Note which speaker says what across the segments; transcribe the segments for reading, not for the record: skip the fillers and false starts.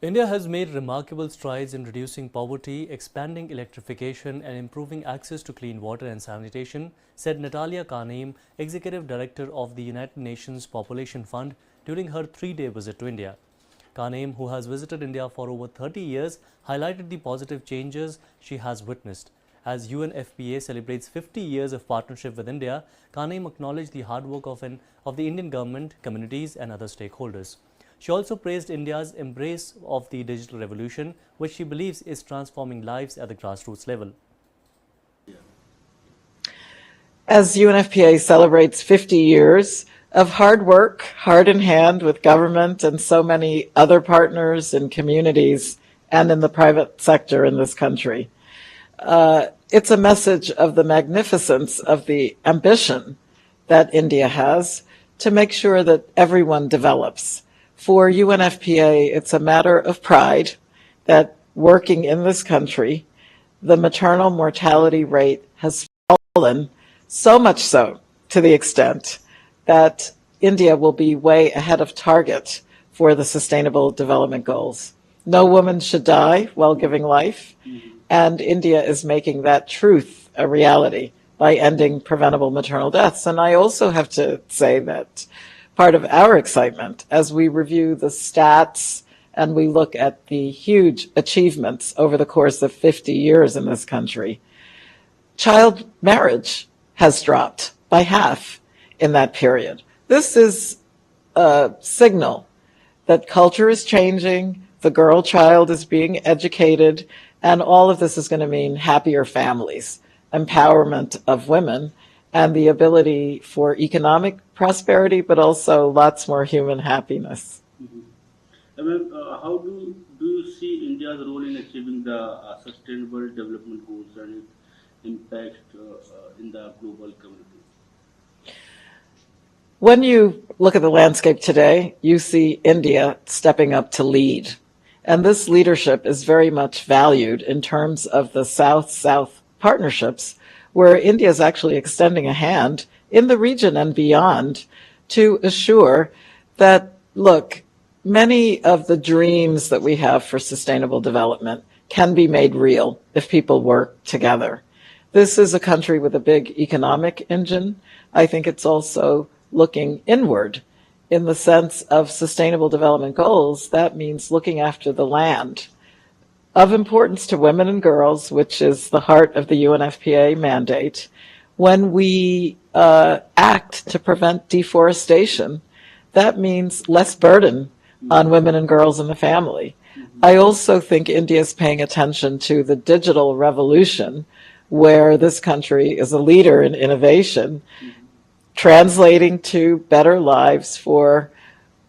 Speaker 1: India has made remarkable strides in reducing poverty, expanding electrification and improving access to clean water and sanitation, said Natalia Kanem, Executive Director of the United Nations Population Fund, during her three-day visit to India. Kanem, who has visited India for over 30 years, highlighted the positive changes she has witnessed. As UNFPA celebrates 50 years of partnership with India, Kanem acknowledged the hard work of the Indian government, communities and other stakeholders. She also praised India's embrace of the digital revolution, which she believes is transforming lives at the grassroots level.
Speaker 2: As UNFPA celebrates 50 years of hard work, hard in hand with government and so many other partners and communities and in the private sector in this country, it's a message of the magnificence of the ambition that India has to make sure that everyone develops. For UNFPA, it's a matter of pride that working in this country, the maternal mortality rate has fallen, so much so to the extent that India will be way ahead of target for the Sustainable Development Goals. No woman should die while giving life, and India is making that truth a reality by ending preventable maternal deaths. And I also have to say that part of our excitement as we review the stats and we look at the huge achievements over the course of 50 years in this country, child marriage has dropped by half in that period. This is a signal that culture is changing, the girl child is being educated, and all of this is going to mean happier families, empowerment of women, and the ability for economic prosperity, but also lots more human happiness.
Speaker 3: How do you see India's role in achieving the Sustainable Development Goals and its impact in the global community?
Speaker 2: When you look at the landscape today, you see India stepping up to lead. And this leadership is very much valued in terms of the South-South partnerships, where India is actually extending a hand in the region and beyond to assure that, look, many of the dreams that we have for sustainable development can be made real if people work together. This is a country with a big economic engine. I think it's also looking inward in the sense of sustainable development goals. That means looking after the land of importance to women and girls, which is the heart of the UNFPA mandate. When we act to prevent deforestation, that means less burden on women and girls in the family. I also think India is paying attention to the digital revolution, where this country is a leader in innovation, translating to better lives for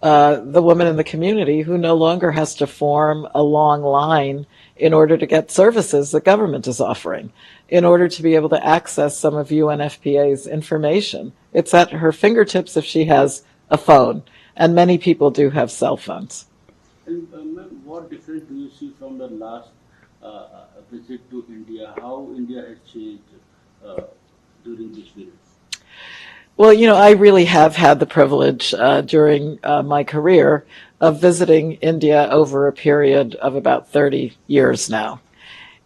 Speaker 2: the woman in the community who no longer has to form a long line in order to get services the government is offering, in order to be able to access some of UNFPA's information. It's at her fingertips if she has a phone, and many people do have cell phones.
Speaker 3: And what difference do you see from the last visit to India? How India has changed during this visit?
Speaker 2: Well, you know, I really have had the privilege during my career of visiting India over a period of about 30 years now.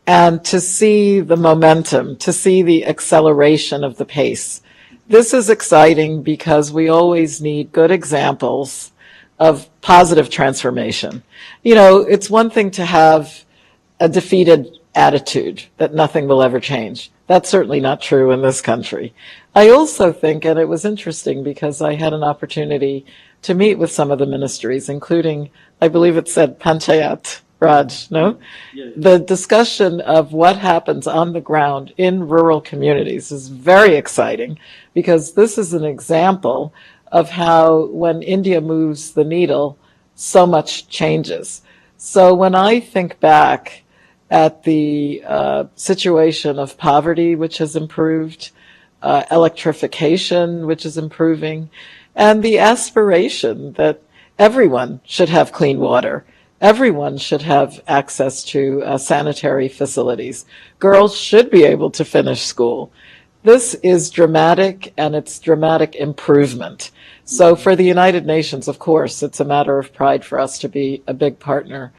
Speaker 2: And to see the momentum, to see the acceleration of the pace. This is exciting because we always need good examples of positive transformation. You know, it's one thing to have a defeated attitude that nothing will ever change. That's certainly not true in this country. I also think, and it was interesting because I had an opportunity to meet with some of the ministries, including, I believe it said Panchayat Raj, no?
Speaker 3: Yes.
Speaker 2: The discussion of what happens on the ground in rural communities is very exciting because this is an example of how when India moves the needle, so much changes. So when I think back at the situation of poverty, which has improved, electrification, which is improving, and the aspiration that everyone should have clean water. Everyone should have access to sanitary facilities. Girls should be able to finish school. This is dramatic, and it's dramatic improvement. So for the United Nations, of course, it's a matter of pride for us to be a big partner